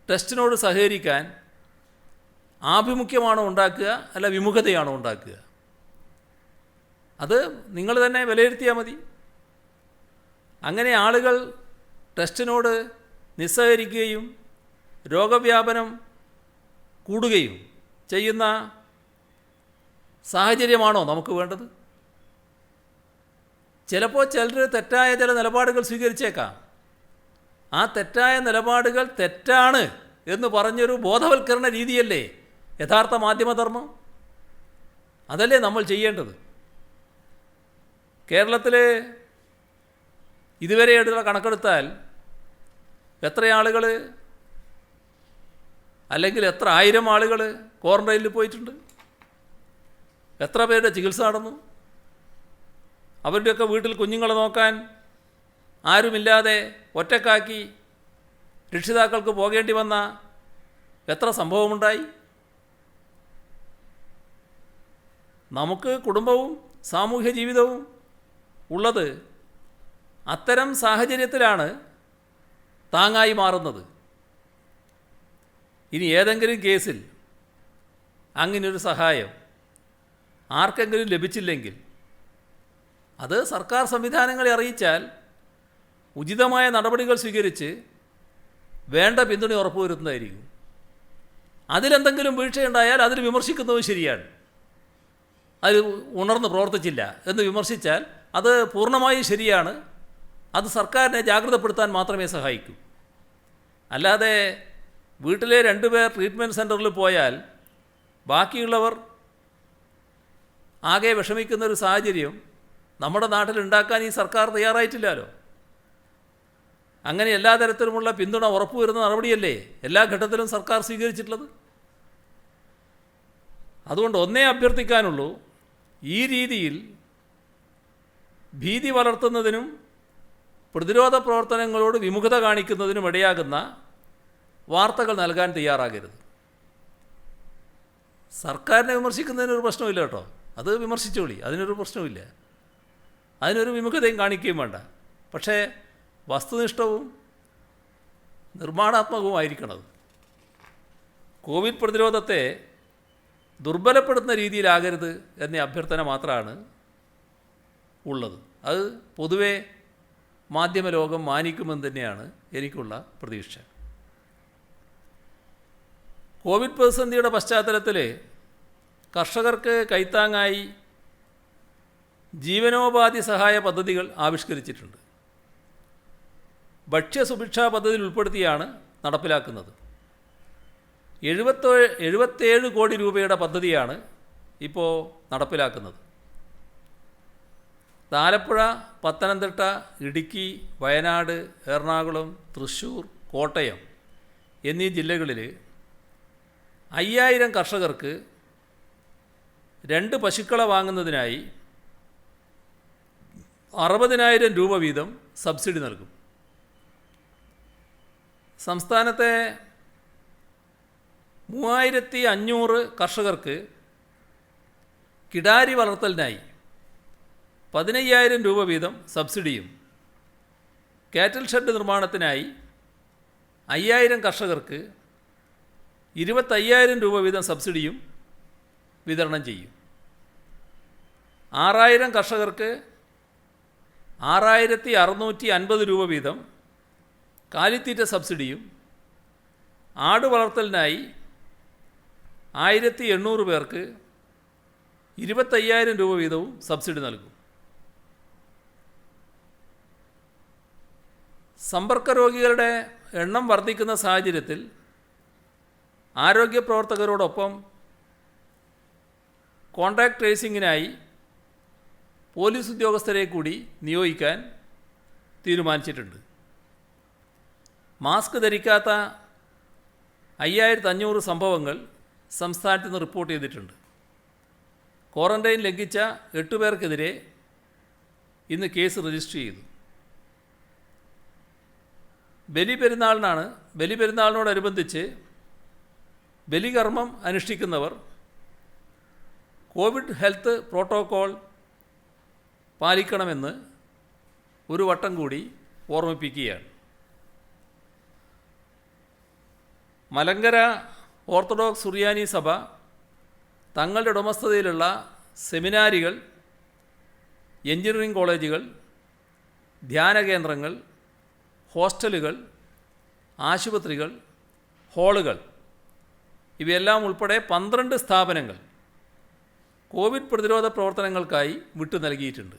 ടെസ്റ്റിനോട് സഹകരിക്കാൻ ആഭിമുഖ്യമാണോ ഉണ്ടാക്കുക, അല്ല വിമുഖതയാണോ ഉണ്ടാക്കുക? അത് നിങ്ങൾ തന്നെ വിലയിരുത്തിയാൽ മതി. അങ്ങനെ ആളുകൾ ടെസ്റ്റിനോട് നിസ്സഹകരിക്കുകയും രോഗവ്യാപനം കൂടുകയും ചെയ്യുന്ന സാഹചര്യമാണോ നമുക്ക് വേണ്ടത്? ചിലപ്പോൾ ചിലർ തെറ്റായ ചില നിലപാടുകൾ സ്വീകരിച്ചേക്കാം. ആ തെറ്റായ നിലപാടുകൾ തെറ്റാണ് എന്ന് പറഞ്ഞൊരു ബോധവൽക്കരണ രീതിയല്ലേ യഥാർത്ഥ മാധ്യമധർമ്മം? അതല്ലേ നമ്മൾ ചെയ്യേണ്ടത്. കേരളത്തിൽ ഇതുവരെയായിട്ടുള്ള കണക്കെടുത്താൽ എത്ര ആളുകൾ, അല്ലെങ്കിൽ എത്ര ആയിരം ആളുകൾ ക്വാറൻറ്റൈനിൽ പോയിട്ടുണ്ട്? എത്ര പേരുടെ ചികിത്സ നടന്നു? അവരുടെയൊക്കെ വീട്ടിൽ കുഞ്ഞുങ്ങളെ നോക്കാൻ ആരുമില്ലാതെ ഒറ്റക്കാക്കി രക്ഷിതാക്കൾക്ക് പോകേണ്ടി വന്ന എത്ര സംഭവമുണ്ടായി? നമുക്ക് കുടുംബവും സാമൂഹ്യ ജീവിതവും ഉള്ളത് അത്തരം സാഹചര്യത്തിലാണ് താങ്ങായി മാറുന്നത്. ഇനി ഏതെങ്കിലും കേസിൽ അങ്ങനൊരു സഹായം ആർക്കെങ്കിലും ലഭിച്ചില്ലെങ്കിൽ അത് സർക്കാർ സംവിധാനങ്ങളെ അറിയിച്ചാൽ ഉചിതമായ നടപടികൾ സ്വീകരിച്ച് വേണ്ട പിന്തുണ ഉറപ്പുവരുത്തുന്നതായിരിക്കും. അതിലെന്തെങ്കിലും വീഴ്ചയുണ്ടായാൽ അതിൽ വിമർശിക്കുന്നത് ശരിയാണ്. അത് ഉണർന്ന് പ്രവർത്തിച്ചില്ല എന്ന് വിമർശിച്ചാൽ അത് പൂർണ്ണമായും ശരിയാണ്. അത് സർക്കാരിനെ ജാഗ്രതപ്പെടുത്താൻ മാത്രമേ സഹായിക്കൂ. അല്ലാതെ വീട്ടിലെ 2 പേർ ട്രീറ്റ്മെൻറ്റ് സെൻറ്ററിൽ പോയാൽ ബാക്കിയുള്ളവർ ആകെ വിഷമിക്കുന്നൊരു സാഹചര്യം നമ്മുടെ നാട്ടിൽ ഉണ്ടാക്കാൻ ഈ സർക്കാർ തയ്യാറായിട്ടില്ലല്ലോ. അങ്ങനെ എല്ലാ തരത്തിലുമുള്ള പിന്തുണ ഉറപ്പുവരുന്ന നടപടിയല്ലേ എല്ലാ ഘട്ടത്തിലും സർക്കാർ സ്വീകരിച്ചിട്ടുള്ളത്. അതുകൊണ്ട് ഒന്നേ അഭ്യർത്ഥിക്കാനുള്ളൂ, ഈ രീതിയിൽ ഭീതി വളർത്തുന്നതിനും പ്രതിരോധ പ്രവർത്തനങ്ങളോട് വിമുഖത കാണിക്കുന്നതിനും ഇടയാകുന്ന വാർത്തകൾ നൽകാൻ തയ്യാറാകരുത്. സർക്കാരിനെ വിമർശിക്കുന്നതിനൊരു പ്രശ്നമില്ല കേട്ടോ, അത് വിമർശിച്ചോളി, അതിനൊരു പ്രശ്നമില്ല, അതിനൊരു വിമുഖതയും കാണിക്കുകയും വേണ്ട. പക്ഷേ വസ്തുനിഷ്ഠവും നിർമ്മാണാത്മകവുമായിരിക്കണം. കോവിഡ് പ്രതിരോധത്തെ ദുർബലപ്പെടുത്തുന്ന രീതിയിലാകരുത് എന്ന അഭ്യർത്ഥന മാത്രമാണ് ഉള്ളത്. അത് പൊതുവെ മാധ്യമലോകം മാനിക്കുമെന്ന് തന്നെയാണ് എനിക്കുള്ള പ്രതീക്ഷ. കോവിഡ് പ്രതിസന്ധിയുടെ പശ്ചാത്തലത്തിൽ കർഷകർക്ക് കൈത്താങ്ങായി ജീവനോപാധി സഹായ പദ്ധതികൾ ആവിഷ്കരിച്ചിട്ടുണ്ട്. ഭക്ഷ്യസുഭിക്ഷാ പദ്ധതിയിൽ ഉൾപ്പെടുത്തിയാണ് നടപ്പിലാക്കുന്നത്. 77 കോടി രൂപയുടെ പദ്ധതിയാണ് ഇപ്പോൾ നടപ്പിലാക്കുന്നത്. ആലപ്പുഴ, പത്തനംതിട്ട, ഇടുക്കി, വയനാട്, എറണാകുളം, തൃശ്ശൂർ, കോട്ടയം എന്നീ ജില്ലകളിൽ 5000 കർഷകർക്ക് 2 പശുക്കളെ വാങ്ങുന്നതിനായി 60,000 രൂപ വീതം സബ്സിഡി നൽകും. സംസ്ഥാനത്തെ 3500 കർഷകർക്ക് കിടാരി വളർത്തലിനായി 15,000 രൂപ വീതം സബ്സിഡിയും, കാറ്റൽ ഷെഡ് നിർമ്മാണത്തിനായി 5000 കർഷകർക്ക് 25,000 രൂപ വീതം സബ്സിഡിയും വിതരണം ചെയ്യും. 6000 കർഷകർക്ക് 6650 രൂപ വീതം കാലിത്തീറ്റ സബ്സിഡിയും, ആട് വളർത്തലിനായി 1800 പേർക്ക് 25,000 രൂപ വീതവും സബ്സിഡി നൽകും. സമ്പർക്ക രോഗികളുടെ എണ്ണം വർദ്ധിക്കുന്ന സാഹചര്യത്തിൽ ആരോഗ്യ പ്രവർത്തകരോടൊപ്പം കോൺടാക്ട് ട്രേസിങ്ങിനായി പോലീസ് ഉദ്യോഗസ്ഥരെ കൂടി നിയോഗിക്കാൻ തീരുമാനിച്ചിട്ടുണ്ട്. മാസ്ക് ധരിക്കാത്ത 5500 സംഭവങ്ങൾ സംസ്ഥാനത്ത് നിന്ന് റിപ്പോർട്ട് ചെയ്തിട്ടുണ്ട്. ക്വാറന്റൈൻ ലംഘിച്ച 8 പേർക്കെതിരെ ഇന്ന് കേസ് രജിസ്റ്റർ ചെയ്തു. ബലിപെരുന്നാളിനോടനുബന്ധിച്ച് ബലികർമ്മം അനുഷ്ഠിക്കുന്നവർ കോവിഡ് ഹെൽത്ത് പ്രോട്ടോക്കോൾ പാലിക്കണമെന്ന് ഒരു വട്ടം കൂടി ഓർമ്മിപ്പിക്കുകയാണ്. മലങ്കര ഓർത്തഡോക്സ് സുറിയാനി സഭ തങ്ങളുടെ ഉടമസ്ഥതയിലുള്ള സെമിനാരികൾ, എഞ്ചിനീയറിംഗ് കോളേജുകൾ, ധ്യാന കേന്ദ്രങ്ങൾ, ഹോസ്റ്റലുകൾ, ആശുപത്രികൾ, ഹാളുകൾ ഇവയെല്ലാം ഉൾപ്പെടെ 12 സ്ഥാപനങ്ങൾ കോവിഡ് പ്രതിരോധ പ്രവർത്തനങ്ങൾക്കായി വിട്ടു നൽകിയിട്ടുണ്ട്.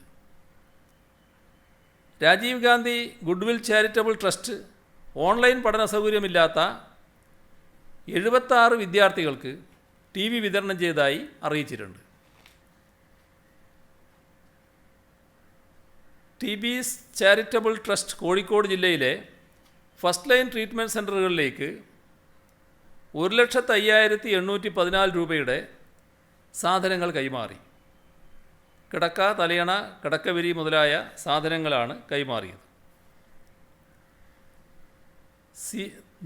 Rajiv Gandhi goodwill charitable trust online പഠന സൗകര്യമില്ലാത്ത 76 വിദ്യാർത്ഥികൾക്ക് TV വിതരണം ചെയ്തതായി അറിയിച്ചിട്ടുണ്ട്. TB's ചാരിറ്റബിൾ ട്രസ്റ്റ് കോഴിക്കോട് ജില്ലയിലെ ഫസ്റ്റ് ലൈൻ ട്രീറ്റ്മെൻറ്റ് സെൻ്ററുകളിലേക്ക് 1,05,814 രൂപയുടെ സാധനങ്ങൾ കൈമാറി. കിടക്ക, തലയണ, കിടക്കവിരി മുതലായ സാധനങ്ങളാണ് കൈമാറിയത്.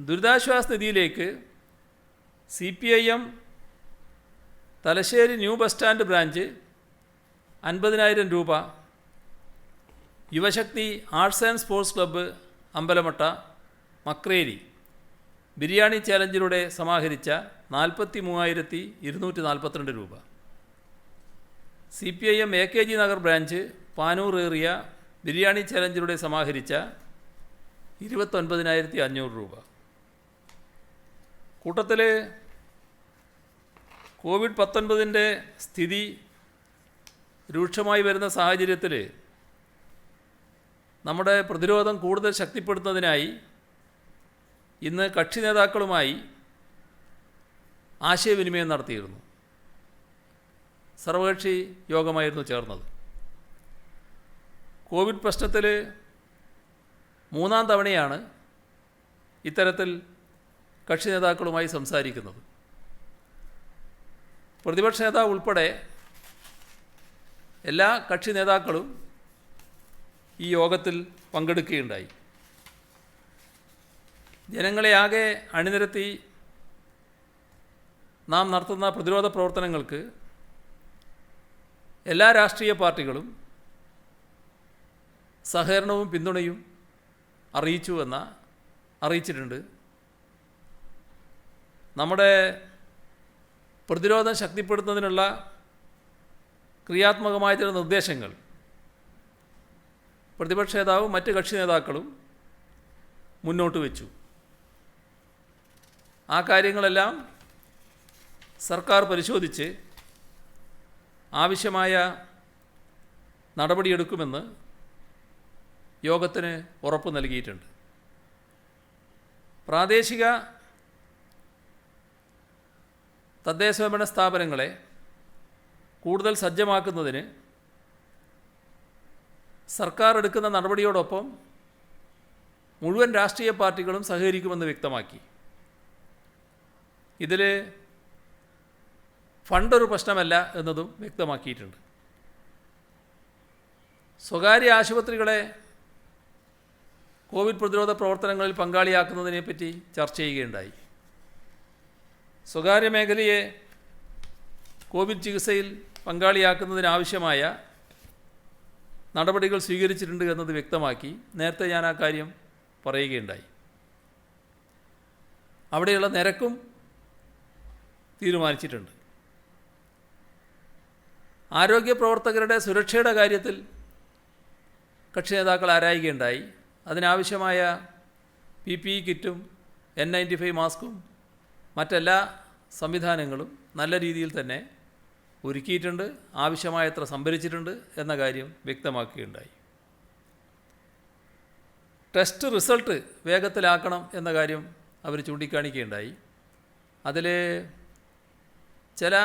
ദുരിതാശ്വാസ നിധിയിലേക്ക് CPIM Thalassery new bus stand branch 50,000 രൂപ, Yuvashakti arts and sports club Ambalamatta Makreri biryani ചാലഞ്ചിലൂടെ സമാഹരിച്ച 43,242 രൂപ, CPIM AKG Nagar branch Panoor area biryani ചാലഞ്ചിലൂടെ സമാഹരിച്ച 29,500 രൂപ. കൂട്ടത്തിൽ COVID-19 സ്ഥിതി രൂക്ഷമായി വരുന്ന സാഹചര്യത്തിൽ നമ്മുടെ പ്രതിരോധം കൂടുതൽ ശക്തിപ്പെടുത്തുന്നതിനായി ഇന്ന് കക്ഷി നേതാക്കളുമായി ആശയവിനിമയം നടത്തിയിരുന്നു. സർവകക്ഷി യോഗമായിരുന്നു ചേർന്നത്. കോവിഡ് പ്രശ്നത്തിൽ 3-ാം തവണയാണ് ഇത്തരത്തിൽ കക്ഷി നേതാക്കളുമായി സംസാരിക്കുന്നത്. പ്രതിപക്ഷ നേതാവ് ഉൾപ്പെടെ എല്ലാ കക്ഷി നേതാക്കളും ഈ യോഗത്തിൽ പങ്കെടുക്കുകയുണ്ടായി. ജനങ്ങളെ ആകെ അണിനിരത്തി നാം നടത്തുന്ന പ്രതിരോധ പ്രവർത്തനങ്ങൾക്ക് എല്ലാ രാഷ്ട്രീയ പാർട്ടികളും സഹകരണവും പിന്തുണയും അറിയിച്ചിട്ടുണ്ട്. നമ്മുടെ പ്രതിരോധം ശക്തിപ്പെടുത്തുന്നതിനുള്ള ക്രിയാത്മകമായ ചില നിർദ്ദേശങ്ങൾ പ്രതിപക്ഷ നേതാവും മറ്റ് കക്ഷി നേതാക്കളും മുന്നോട്ട് വെച്ചു. ആ കാര്യങ്ങളെല്ലാം സർക്കാർ പരിശോധിച്ച് ആവശ്യമായ നടപടിയെടുക്കുമെന്ന് യോഗത്തിന് ഉറപ്പ് നൽകിയിട്ടുണ്ട്. പ്രാദേശിക തദ്ദേശഭരണ സ്ഥാപനങ്ങളെ കൂടുതൽ സജ്ജമാക്കുന്നതിന് സർക്കാർ എടുക്കുന്ന നടപടിയോടൊപ്പം മുഴുവൻ രാഷ്ട്രീയ പാർട്ടികളും സഹകരിക്കുമെന്ന് വ്യക്തമാക്കി. ഇതിൽ ഫണ്ടൊരു പ്രശ്നമല്ല എന്നതും വ്യക്തമാക്കിയിട്ടുണ്ട്. സ്വകാര്യ ആശുപത്രികളെ കോവിഡ് പ്രതിരോധ പ്രവർത്തനങ്ങളിൽ പങ്കാളിയാക്കുന്നതിനെപ്പറ്റി ചർച്ച ചെയ്യുകയുണ്ടായി. സ്വകാര്യ മേഖലയെ കോവിഡ് ചികിത്സയിൽ പങ്കാളിയാക്കുന്നതിനാവശ്യമായ നടപടികൾ സ്വീകരിച്ചിട്ടുണ്ട് എന്നത് വ്യക്തമാക്കി. നേരത്തെ ഞാൻ ആ കാര്യം പറയുകയുണ്ടായി. അവിടെയുള്ള നിരക്കും തീരുമാനിച്ചിട്ടുണ്ട്. ആരോഗ്യ പ്രവർത്തകരുടെ സുരക്ഷയുടെ കാര്യത്തിൽ കക്ഷി നേതാക്കൾ ആരായുകയുണ്ടായി. അതിനാവശ്യമായ PPE കിറ്റും N95 മാസ്കും മറ്റെല്ലാ സംവിധാനങ്ങളും നല്ല രീതിയിൽ തന്നെ ഒരുക്കിയിട്ടുണ്ട്, ആവശ്യമായത്ര സംഭരിച്ചിട്ടുണ്ട് എന്ന കാര്യം വ്യക്തമാക്കുകയുണ്ടായി. ടെസ്റ്റ് റിസൾട്ട് വേഗത്തിലാക്കണം എന്ന കാര്യം അവർ ചൂണ്ടിക്കാണിക്കുകയുണ്ടായി. അതിൽ ചില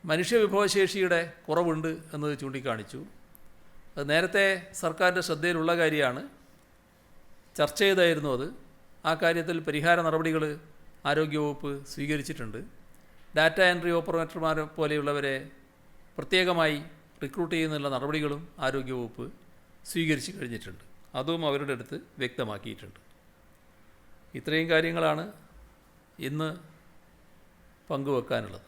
മനുഷ്യവിഭവശേഷിയുടെ കുറവുണ്ട് എന്നത് ചൂണ്ടിക്കാണിച്ചു. അത് നേരത്തെ സർക്കാരിൻ്റെ ശ്രദ്ധയിലുള്ള കാര്യമാണ്, ചർച്ച ചെയ്തായിരുന്നു അത്. ആ കാര്യത്തിൽ പരിഹാര നടപടികൾ ആരോഗ്യവകുപ്പ് സ്വീകരിച്ചിട്ടുണ്ട്. ഡാറ്റ എൻട്രി ഓപ്പറേറ്റർമാരെ പോലെയുള്ളവരെ പ്രത്യേകമായി റിക്രൂട്ട് ചെയ്യുന്നതിനുള്ള നടപടികളും ആരോഗ്യവകുപ്പ് സ്വീകരിച്ചു കഴിഞ്ഞിട്ടുണ്ട്. അതും അവരുടെ അടുത്ത് വ്യക്തമാക്കിയിട്ടുണ്ട്. ഇത്രയും കാര്യങ്ങളാണ് ഇന്ന് പങ്കുവെക്കാനുള്ളത്.